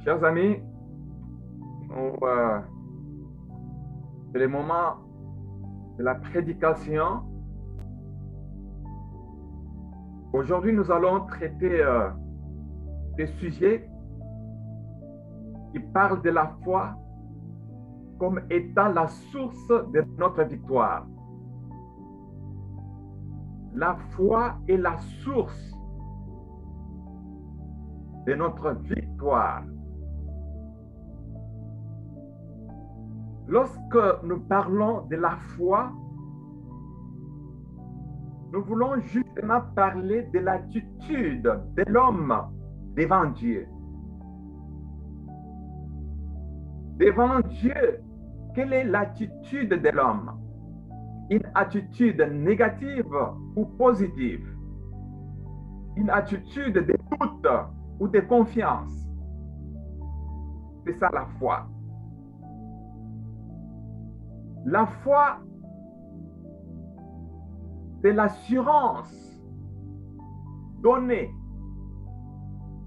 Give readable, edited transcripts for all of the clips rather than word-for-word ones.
Chers amis, c'est le moment de la prédication. Aujourd'hui, nous allons traiter des sujets qui parlent de la foi comme étant la source de notre victoire. La foi est la source de notre victoire. Lorsque nous parlons de la foi, nous voulons justement parler de l'attitude de l'homme devant Dieu. Devant Dieu, quelle est l'attitude de l'homme? Une attitude négative ou positive? Une attitude de doute ou de confiance? C'est ça la foi. La foi, c'est l'assurance donnée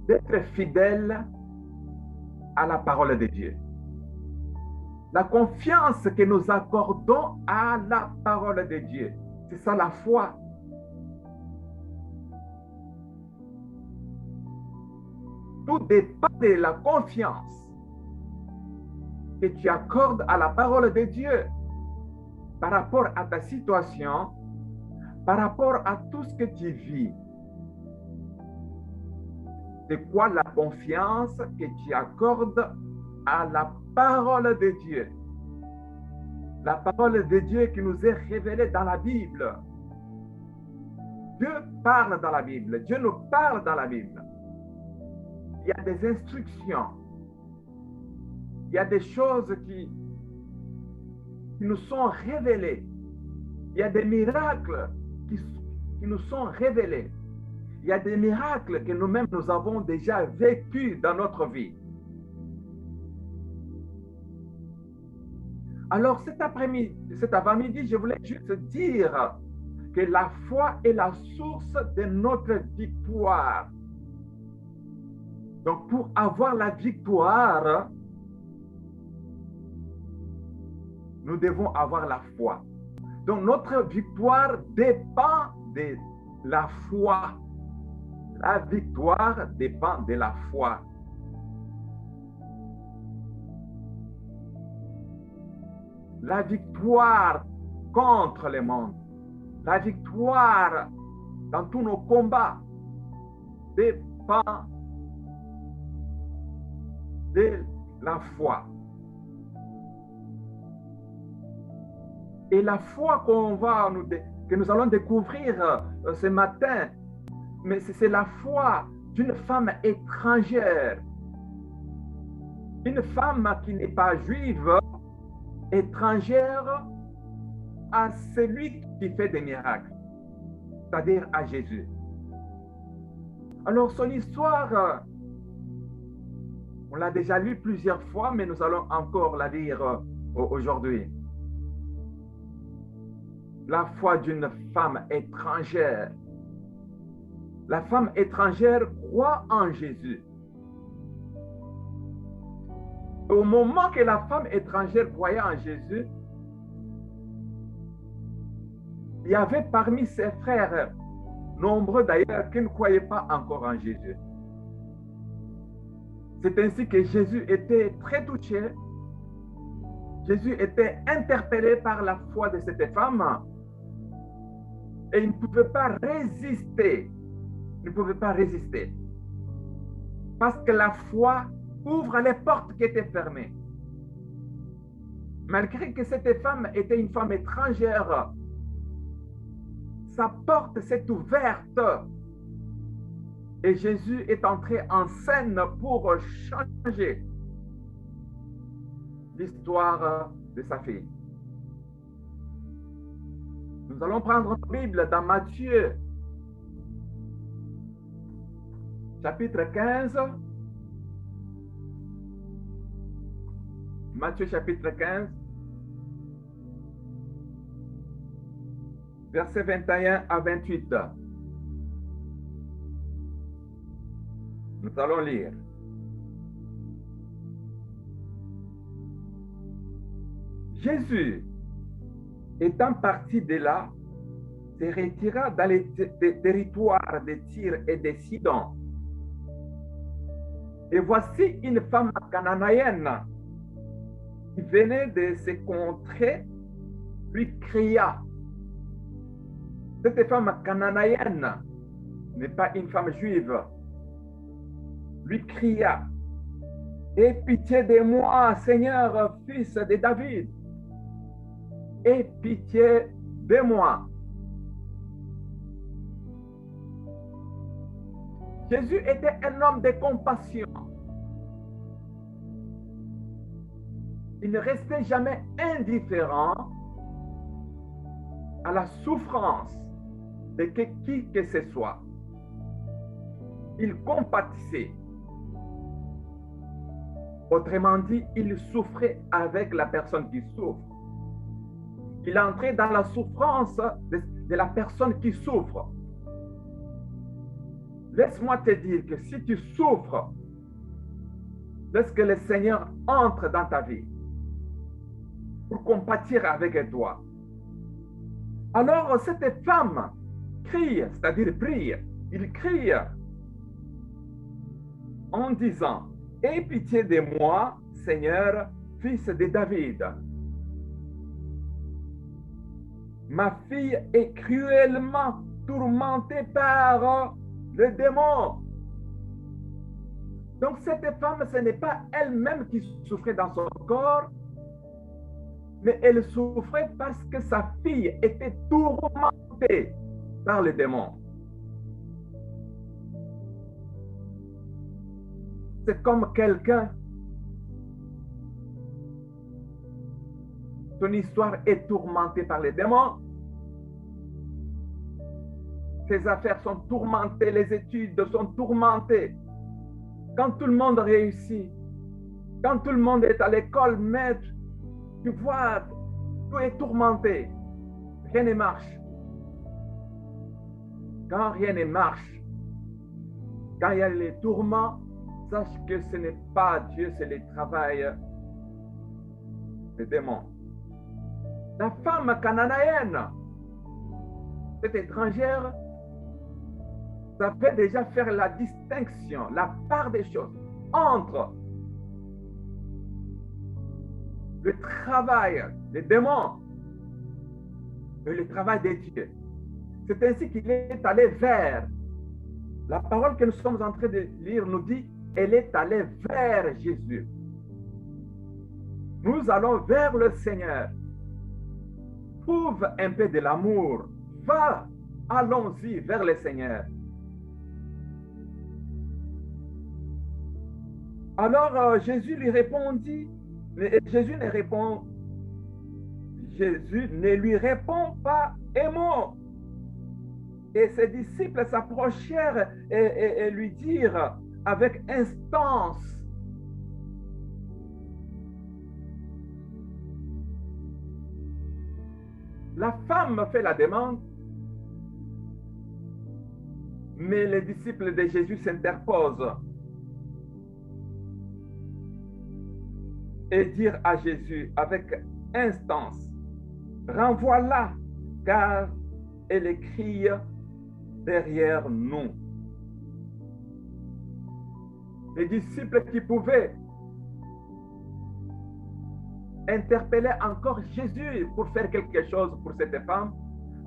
d'être fidèle à la parole de Dieu. La confiance que nous accordons à la parole de Dieu. C'est ça la foi. Tout dépend de la confiance que tu accordes à la parole de Dieu par rapport à ta situation, par rapport à tout ce que tu vis. C'est quoi la confiance que tu accordes à la parole de Dieu? La parole de Dieu qui nous est révélée dans la Bible. Dieu parle dans la Bible. Dieu nous parle dans la Bible. Il y a des instructions. Il y a des choses qui nous sont révélées. Il y a des miracles qui nous sont révélés. Il y a des miracles que nous-mêmes nous avons déjà vécus dans notre vie. Alors cet avant-midi, je voulais juste dire que la foi est la source de notre victoire. Donc pour avoir la victoire, nous devons avoir la foi. Donc notre victoire dépend de la foi. La victoire dépend de la foi. La victoire contre le monde, la victoire dans tous nos combats dépend de la foi. Et la foi que nous allons découvrir ce matin, mais c'est la foi d'une femme étrangère. Une femme qui n'est pas juive, étrangère à celui qui fait des miracles, c'est-à-dire à Jésus. Alors son histoire, on l'a déjà lu plusieurs fois, mais nous allons encore la lire aujourd'hui. La foi d'une femme étrangère. La femme étrangère croit en Jésus. Au moment que la femme étrangère croyait en Jésus, il y avait parmi ses frères, nombreux d'ailleurs, qui ne croyaient pas encore en Jésus. C'est ainsi que Jésus était très touché. Jésus était interpellé par la foi de cette femme et il ne pouvait pas résister. Il ne pouvait pas résister. Parce que la foi ouvre les portes qui étaient fermées. Malgré que cette femme était une femme étrangère, sa porte s'est ouverte et Jésus est entré en scène pour changer l'histoire de sa fille. Nous allons prendre notre Bible dans Matthieu, chapitre 15. Matthieu, chapitre 15, versets 21 à 28. Nous allons lire. Jésus, étant parti de là, se retira dans les territoires de Tyr et de Sidon. Et voici une femme cananéenne qui venait de se contrées, lui cria. Cette femme cananéenne n'est pas une femme juive. Lui cria, « Aie pitié de moi, Seigneur, fils de David. Aie pitié de moi. » Jésus était un homme de compassion. Il ne restait jamais indifférent à la souffrance de qui que ce soit. Il compatissait. Autrement dit, il souffrait avec la personne qui souffre. Il entrait dans la souffrance de la personne qui souffre. Laisse-moi te dire que si tu souffres, laisse que le Seigneur entre dans ta vie pour compatir avec toi. Alors cette femme crie, c'est-à-dire prie, il crie en disant, « Aie pitié de moi, Seigneur, fils de David. Ma fille est cruellement tourmentée par le démon. » Donc cette femme, ce n'est pas elle-même qui souffrait dans son corps, mais elle souffrait parce que sa fille était tourmentée par le démon. C'est comme quelqu'un, ton histoire est tourmentée par les démons, tes affaires sont tourmentées, les études sont tourmentées. Quand tout le monde réussit, quand tout le monde est à l'école, mais tu vois, tout est tourmenté, rien ne marche. Quand rien ne marche, quand il y a les tourments, sache que ce n'est pas Dieu, c'est le travail des démons. La femme cananéenne, cette étrangère, savait déjà faire la distinction, la part des choses entre le travail des démons et le travail des dieux. C'est ainsi qu'il est allé vers. La parole que nous sommes en train de lire nous dit, elle est allée vers Jésus. Nous allons vers le Seigneur. Trouve un peu de l'amour. Va, allons-y vers le Seigneur. Alors Jésus lui répondit, Jésus ne lui répond pas un mot. Et ses disciples s'approchèrent et lui dirent avec instance, la femme fait la demande, mais les disciples de Jésus s'interposent et dirent à Jésus avec instance, renvoie-la, car elle crie derrière nous. Les disciples qui pouvaient interpeller encore Jésus pour faire quelque chose pour cette femme,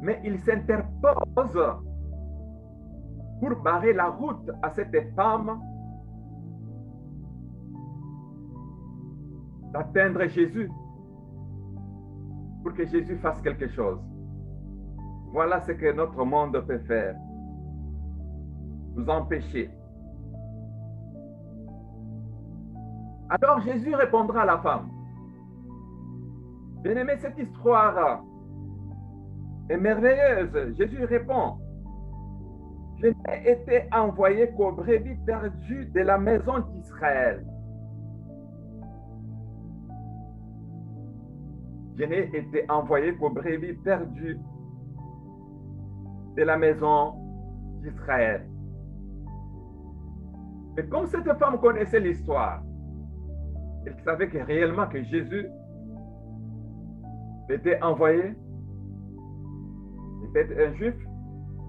mais ils s'interposent pour barrer la route à cette femme d'atteindre Jésus, pour que Jésus fasse quelque chose. Voilà ce que notre monde peut faire, nous empêcher. Alors Jésus répondra à la femme, bien-aimé, cette histoire est merveilleuse. Jésus répond, je n'ai été envoyé qu'aux brebis perdues de la maison d'Israël. Je n'ai été envoyé qu'aux brebis perdues de la maison d'Israël. Mais comme cette femme connaissait l'histoire, elle savait que réellement que Jésus était envoyé, était un juif,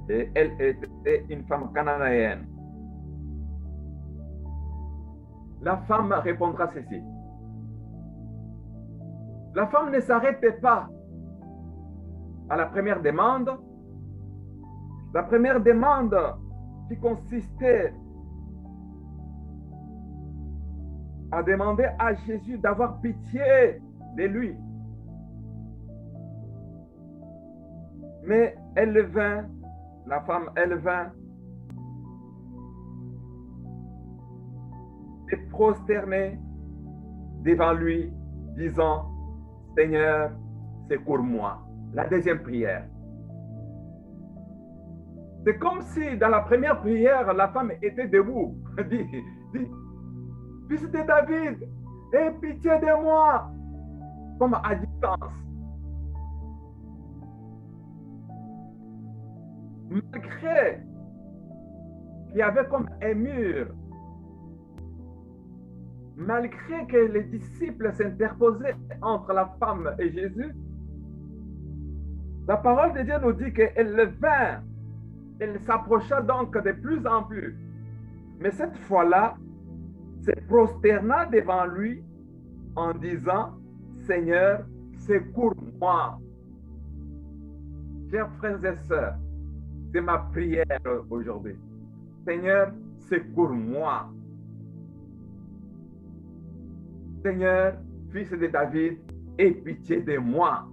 et elle était une femme cananéenne. La femme répondra ceci. La femme ne s'arrêtait pas à la première demande. La première demande qui consistait à demander à Jésus d'avoir pitié de lui. Mais elle vint, la femme, elle vint se prosterner devant lui, disant, Seigneur, secours-moi. La deuxième prière. C'est comme si dans la première prière, la femme était debout. Dit, Fils de David, aie pitié de moi, comme à distance. Malgré qu'il y avait comme un mur, malgré que les disciples s'interposaient entre la femme et Jésus, la parole de Dieu nous dit qu'elle vint, elle s'approcha donc de plus en plus. Mais cette fois-là, se prosterna devant lui en disant, Seigneur, secours-moi. Chers frères et sœurs, c'est ma prière aujourd'hui. Seigneur, secours-moi. Seigneur, fils de David, aie pitié de moi.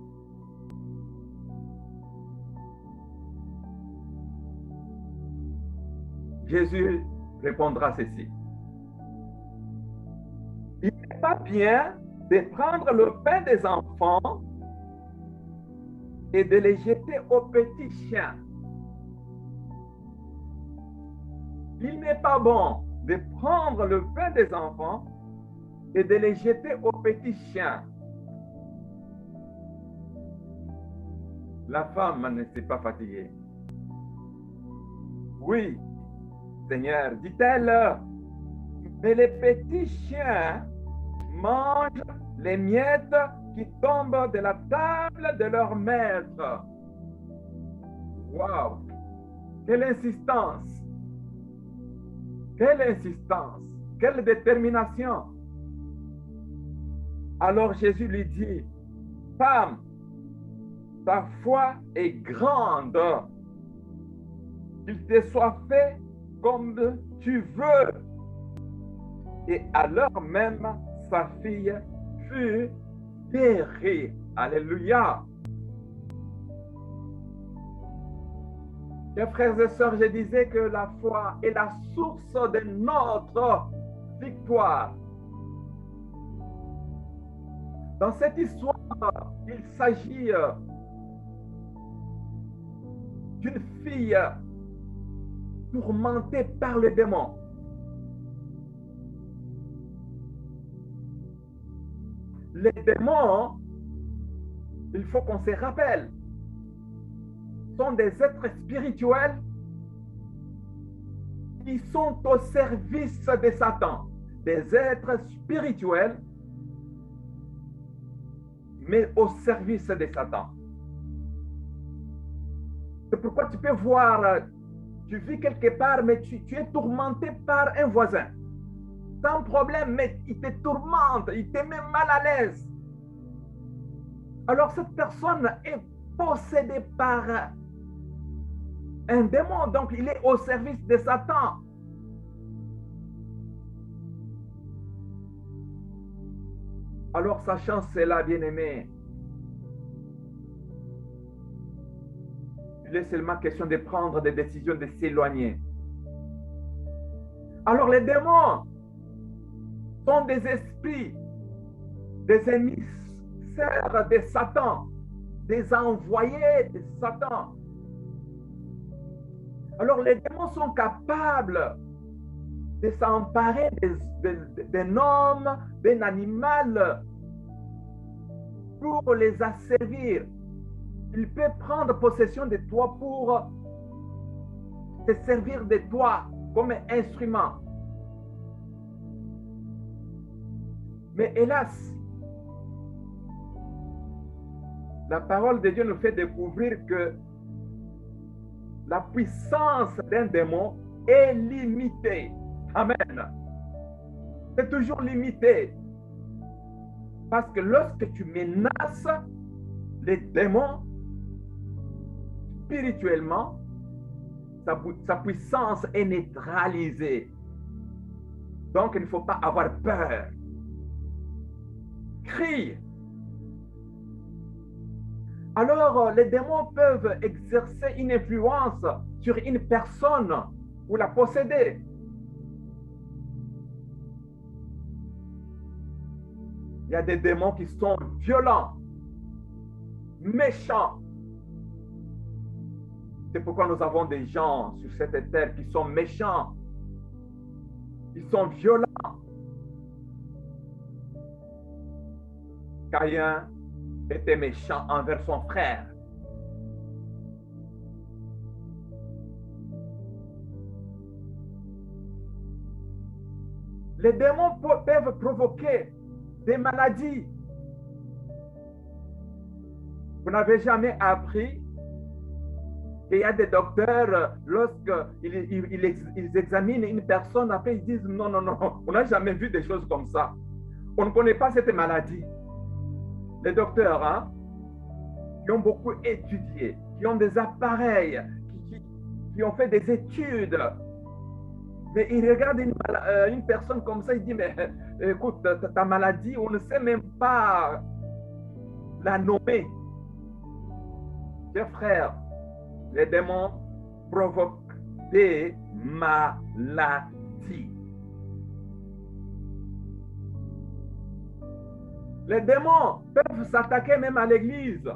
Jésus répondra ceci. Il n'est pas bien de prendre le pain des enfants et de les jeter aux petits chiens. Il n'est pas bon de prendre le pain des enfants et de les jeter aux petits chiens. La femme ne s'est pas fatiguée. Oui, Seigneur, dit-elle, mais les petits chiens mangent les miettes qui tombent de la table de leur maître. Waouh! Quelle insistance! Quelle insistance! Quelle détermination! Alors Jésus lui dit, femme, ta foi est grande. Qu'il te soit fait comme tu veux. Et à l'heure même, sa fille fut guérie. Alléluia. Mes frères et sœurs, je disais que la foi est la source de notre victoire. Dans cette histoire, il s'agit d'une fille tourmentée par le démon. Les démons, il faut qu'on se rappelle, sont des êtres spirituels qui sont au service de Satan. Des êtres spirituels, mais au service de Satan. C'est pourquoi tu peux voir, tu vis quelque part, mais tu es tourmenté par un voisin. Sans problème, mais il te tourmente, il te met mal à l'aise. Alors cette personne est possédée par un démon, donc il est au service de Satan. Alors sachant cela, bien-aimé, il est seulement question de prendre des décisions, de s'éloigner. Alors les démons sont des esprits, des émissaires de Satan, des envoyés de Satan. Alors les démons sont capables de s'emparer d'un homme, d'un animal, pour les asservir. Il peut prendre possession de toi pour se servir de toi comme instrument. Mais hélas, La parole de Dieu nous fait découvrir que la puissance d'un démon est limitée. Amen. C'est toujours limité. Parce que lorsque tu menaces les démons, spirituellement, sa puissance est neutralisée. Donc, il ne faut pas avoir peur. Crie. Alors, les démons peuvent exercer une influence sur une personne ou la posséder. Il y a des démons qui sont violents, méchants. C'est pourquoi nous avons des gens sur cette terre qui sont méchants. Ils sont violents. Caïn était méchant envers son frère. Les démons peuvent provoquer des maladies. Vous n'avez jamais appris qu'il y a des docteurs, lorsqu'ils examinent une personne, après ils disent non, non, non, on n'a jamais vu des choses comme ça. On ne connaît pas cette maladie. Les docteurs, hein, qui ont beaucoup étudié, qui ont des appareils, qui ont fait des études, mais ils regardent une personne comme ça, ils disent, mais écoute, ta maladie, on ne sait même pas la nommer. Chers frères, les démons provoquent des maladies. Les démons peuvent s'attaquer même à l'église,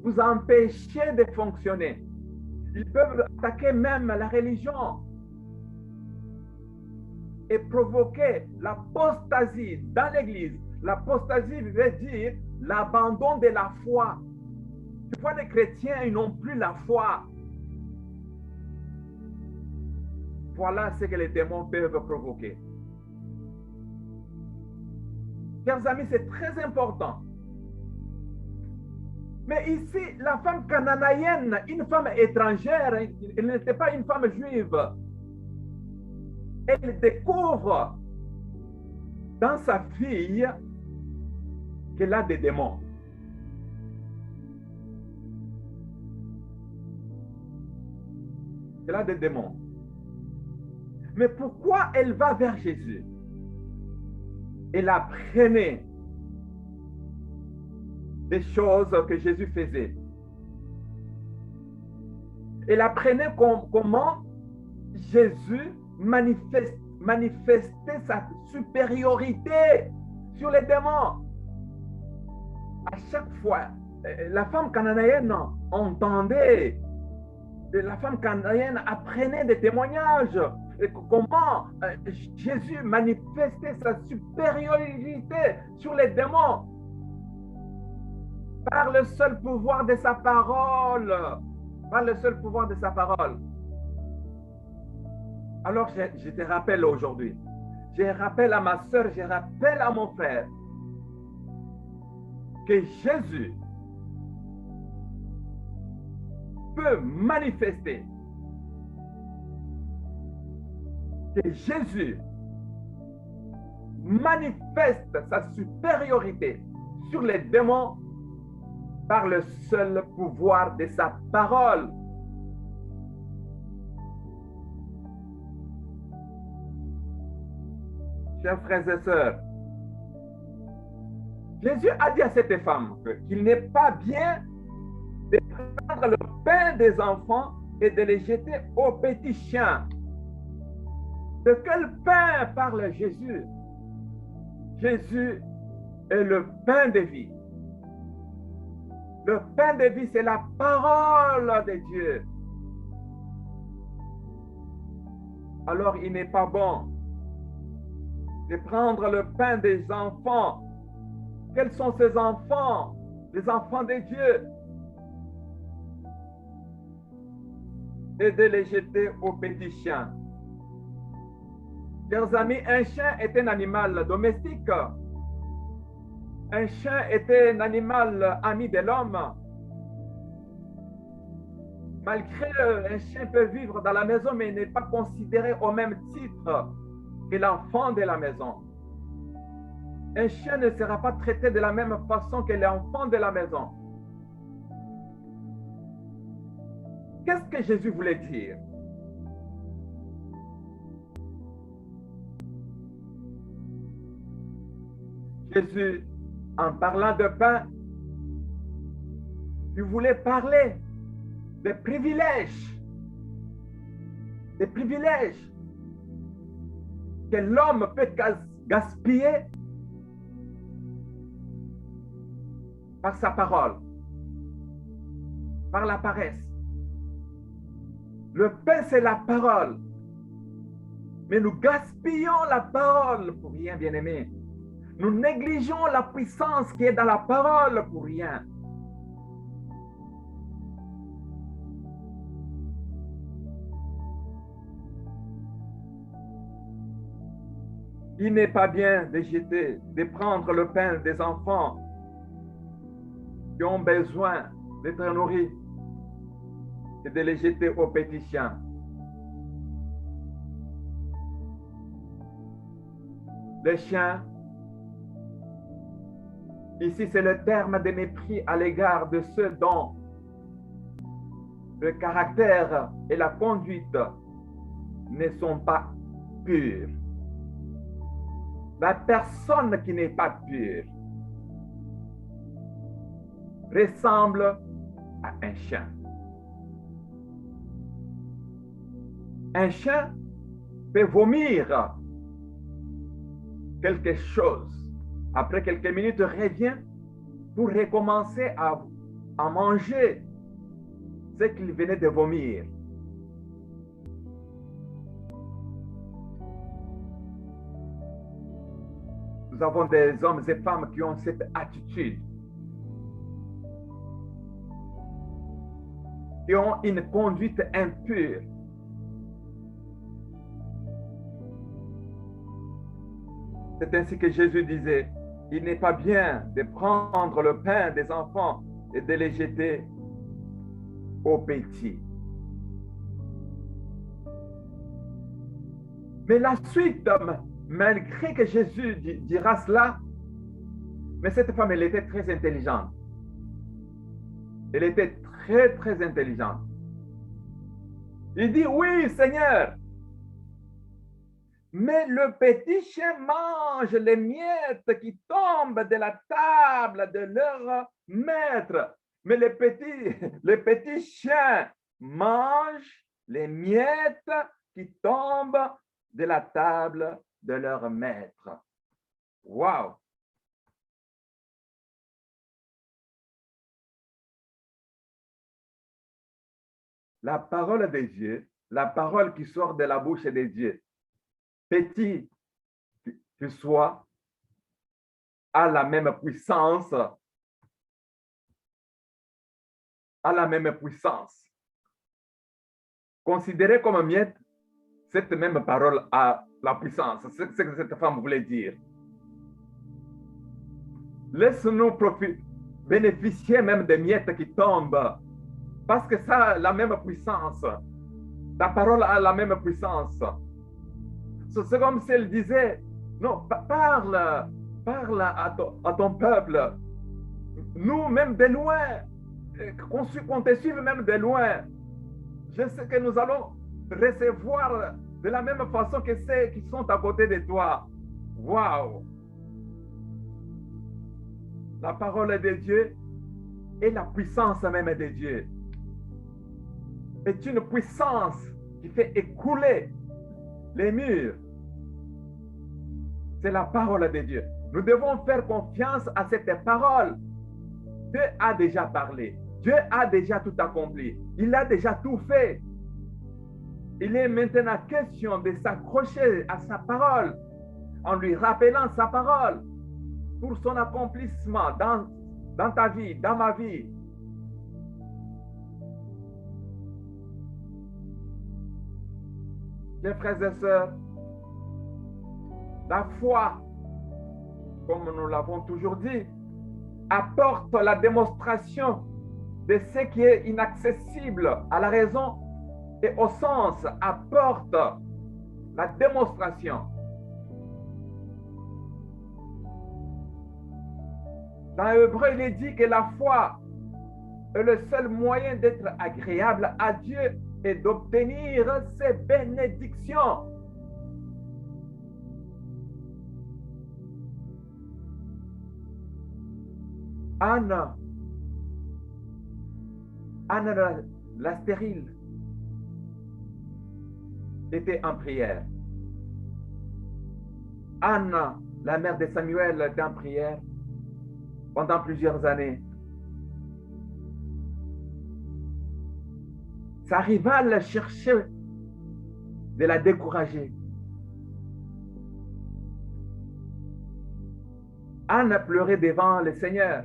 vous empêcher de fonctionner. Ils peuvent attaquer même la religion et provoquer l'apostasie dans l'église. L'apostasie veut dire l'abandon de la foi. Tu vois, les chrétiens, ils n'ont plus la foi. Voilà ce que les démons peuvent provoquer. Chers amis, c'est très important. Mais ici, la femme cananéenne, une femme étrangère, elle n'était pas une femme juive. Elle découvre dans sa fille qu'elle a des démons. Elle a des démons. Mais pourquoi elle va vers Jésus? Elle apprenait des choses que Jésus faisait. Elle apprenait comment Jésus manifestait sa supériorité sur les démons. À chaque fois, la femme cananéenne entendait, la femme cananéenne apprenait des témoignages. Et comment Jésus manifestait sa supériorité sur les démons par le seul pouvoir de sa parole. Par le seul pouvoir de sa parole. Alors, je te rappelle aujourd'hui, je rappelle à ma soeur, je rappelle à mon frère que Jésus peut manifester, que Jésus manifeste sa supériorité sur les démons par le seul pouvoir de sa parole. Chers frères et sœurs, Jésus a dit à cette femme qu'il n'est pas bien de prendre le pain des enfants et de les jeter aux petits chiens. De quel pain parle Jésus? Jésus est le pain de vie. Le pain de vie, c'est la parole de Dieu. Alors, il n'est pas bon de prendre le pain des enfants. Quels sont ces enfants? Les enfants de Dieu. Et de les jeter aux petits chiens. Chers amis, un chien est un animal domestique. Un chien était un animal ami de l'homme. Malgré un chien peut vivre dans la maison, mais il n'est pas considéré au même titre que l'enfant de la maison. Un chien ne sera pas traité de la même façon que l'enfant de la maison. Qu'est-ce que Jésus voulait dire? Jésus, en parlant de pain, il voulait parler des privilèges que l'homme peut gaspiller par sa parole, par la paresse. Le pain, c'est la parole. Mais nous gaspillons la parole pour rien, bien-aimés. Nous négligeons la puissance qui est dans la parole pour rien. Il n'est pas bien de jeter, de prendre le pain des enfants qui ont besoin d'être nourris et de les jeter aux petits chiens. Les chiens, ici c'est le terme de mépris à l'égard de ceux dont le caractère et la conduite ne sont pas purs. La personne qui n'est pas pure ressemble à un chien. Un chien peut vomir quelque chose. Après quelques minutes, revient pour recommencer à manger ce qu'il venait de vomir. Nous avons des hommes et femmes qui ont cette attitude, qui ont une conduite impure. C'est ainsi que Jésus disait, il n'est pas bien de prendre le pain des enfants et de les jeter aux petits. Mais la suite, malgré que Jésus dira cela, mais cette femme, elle était très intelligente. Elle était très, très intelligente. Il dit, oui, Seigneur, mais le petit chien mange les miettes qui tombent de la table de leur maître. Mais les petits chiens mangent les miettes qui tombent de la table de leur maître. Wow! La parole de Dieu, la parole qui sort de la bouche de Dieu, petit que soit, a la même puissance, Considérée comme miette, cette même parole a la puissance. C'est ce que cette femme voulait dire. Laisse-nous bénéficier même des miettes qui tombent, parce que ça a la même puissance. Ta parole a la même puissance. C'est comme si elle disait, non, parle à ton peuple. Nous, même de loin, qu'on te suive même de loin, je sais que nous allons recevoir de la même façon que ceux qui sont à côté de toi. Waouh! La parole de Dieu et la puissance même de Dieu est une puissance qui fait écouler les murs. C'est la parole de Dieu. Nous devons faire confiance à cette parole. Dieu a déjà parlé. Dieu a déjà tout accompli. Il a déjà tout fait. Il est maintenant question de s'accrocher à sa parole en lui rappelant sa parole pour son accomplissement dans ta vie, dans ma vie. Mes frères et sœurs, la foi, comme nous l'avons toujours dit, apporte la démonstration de ce qui est inaccessible à la raison et au sens, apporte la démonstration. Dans Hébreu, il est dit que la foi est le seul moyen d'être agréable à Dieu et d'obtenir ses bénédictions. Anne la stérile, était en prière. Anne, la mère de Samuel, était en prière pendant plusieurs années. Sa rivale cherchait de la décourager. Anne pleurait devant le Seigneur.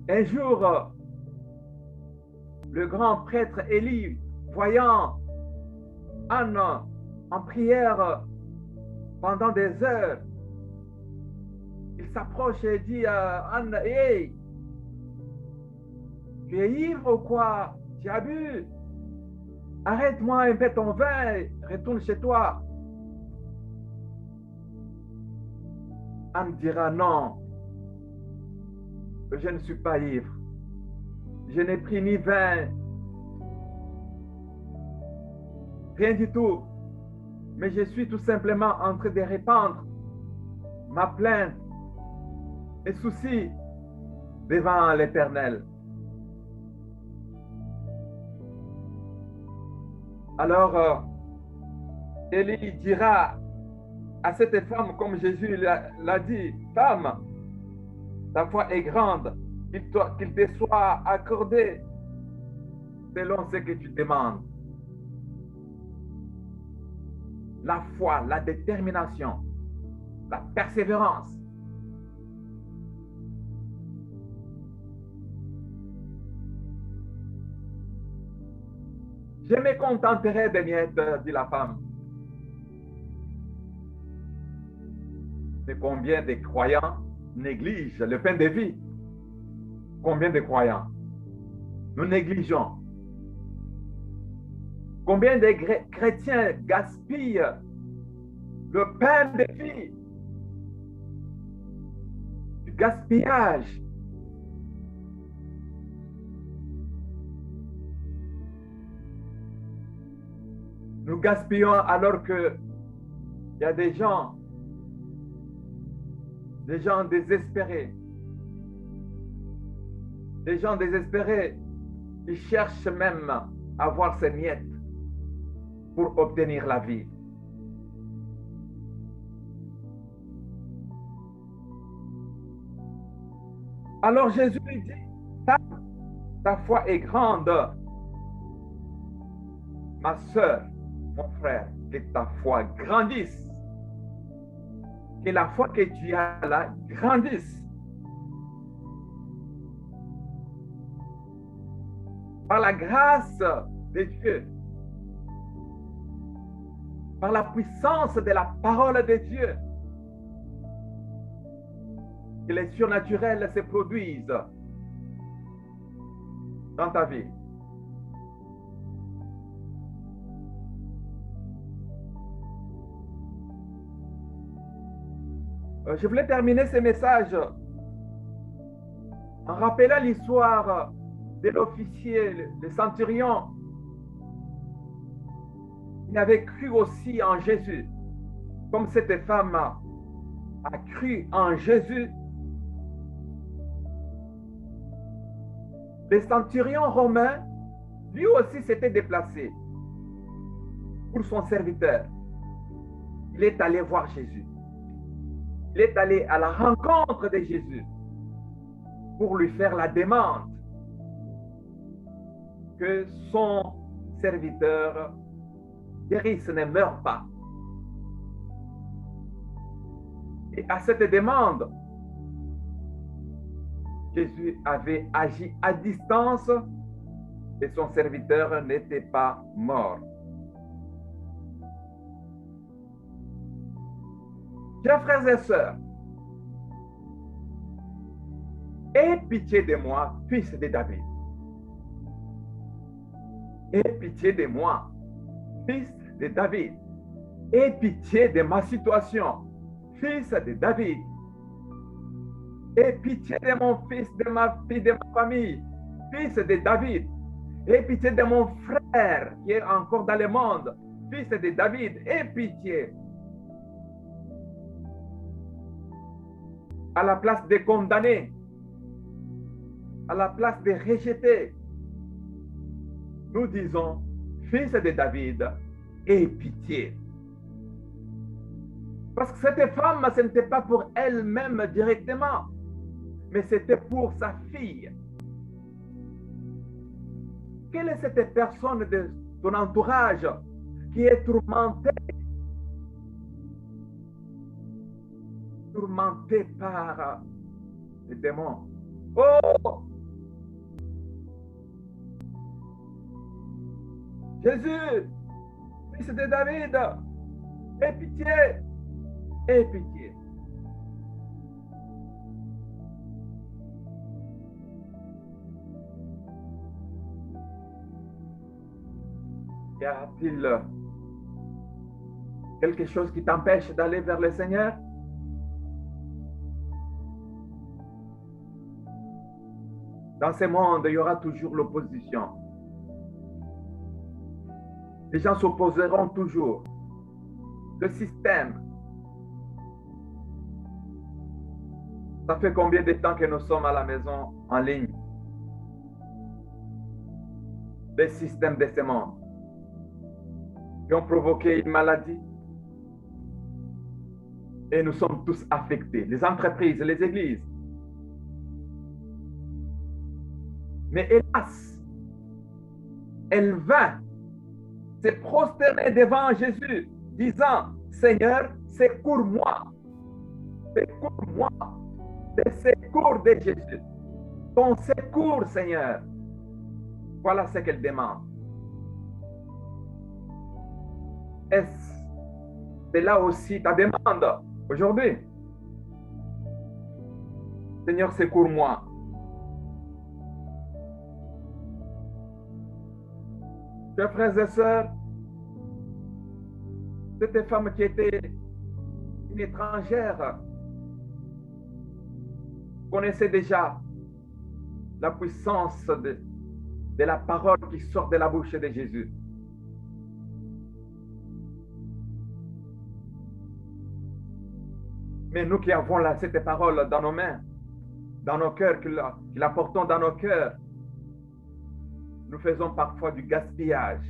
Un jour, le grand prêtre Élie, voyant Anne en prière pendant des heures, il s'approche et dit à Anne, « Hey, tu es ivre ou quoi? Tu as bu? Arrête-moi un peu ton vin et retourne chez toi. » Anne dira, « Non, je ne suis pas ivre. Je n'ai pris ni vin, rien du tout. Mais je suis tout simplement en train de répandre ma plainte, mes soucis devant l'Éternel. » Alors, Élie dira à cette femme, comme Jésus l'a dit, « Femme, ta foi est grande, qu'il te soit accordé selon ce que tu demandes. » La foi, la détermination, la persévérance. Je me contenterai des miettes, dit la femme. Mais combien de croyants négligent le pain de vie? Combien de croyants nous négligeons? Combien de chrétiens gaspillent le pain de vie? Du gaspillage. Nous gaspillons alors que il y a des gens désespérés. Des gens désespérés, ils cherchent même à avoir ces miettes pour obtenir la vie. Alors Jésus lui dit, ta foi est grande, ma soeur, mon frère, que ta foi grandisse. Que la foi que tu as là grandisse. Par la grâce de Dieu, par la puissance de la parole de Dieu, que les surnaturels se produisent dans ta vie. Je voulais terminer ce message en rappelant l'histoire de l'officier, le centurion. Il avait cru aussi en Jésus. Comme cette femme a cru en Jésus, le centurion romain, lui aussi s'était déplacé pour son serviteur. Il est allé voir Jésus. Il est allé à la rencontre de Jésus pour lui faire la demande que son serviteur guérisse, ne meure pas. Et à cette demande, Jésus avait agi à distance et son serviteur n'était pas mort. Chers frères et sœurs, Aie pitié de moi, fils de David. Aie pitié de moi, fils de David. Aie pitié de ma situation, fils de David. Aie pitié de mon fils, de ma fille, de ma famille, fils de David. Aie pitié de mon frère qui est encore dans le monde, fils de David. Aie pitié. À la place de condamner, à la place de rejeter, nous disons, fils de David, aie pitié. Parce que cette femme, ce n'était pas pour elle-même directement, mais c'était pour sa fille. Quelle est cette personne de ton entourage qui est tourmentée par les démons? Oh! Jésus, fils de David, aie pitié, aie pitié. Y a-t-il quelque chose qui t'empêche d'aller vers le Seigneur? Dans ce monde, il y aura toujours l'opposition. Les gens s'opposeront toujours. Le système. Ça fait combien de temps que nous sommes à la maison en ligne? Les systèmes de ce monde qui ont provoqué une maladie. Et nous sommes tous affectés. Les entreprises, les églises. Mais hélas, elle vint se prosterner devant Jésus, disant, Seigneur, secours-moi. Secours-moi. Le secours de Jésus. Ton secours, Seigneur. Voilà ce qu'elle demande. Est-ce là aussi ta demande aujourd'hui? Seigneur, secours-moi. Chers frères et sœurs, cette femme qui était une étrangère connaissait déjà la puissance de la parole qui sort de la bouche de Jésus. Mais nous qui avons là cette parole dans nos mains, dans nos cœurs, qui la portons dans nos cœurs, nous faisons parfois du gaspillage,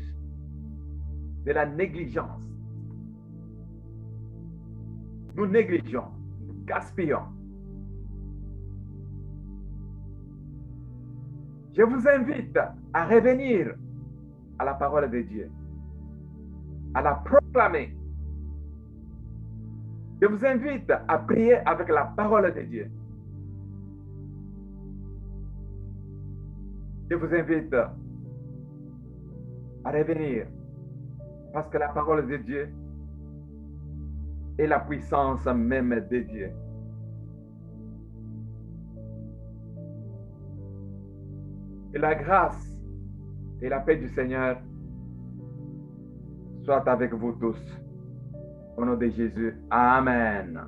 de la négligence. Nous négligeons, nous gaspillons. Je vous invite à revenir à la parole de Dieu, à la proclamer. Je vous invite à prier avec la parole de Dieu. Je vous invite à revenir parce que la parole de Dieu est la puissance même de Dieu. Et la grâce et la paix du Seigneur soient avec vous tous. Au nom de Jésus. Amen.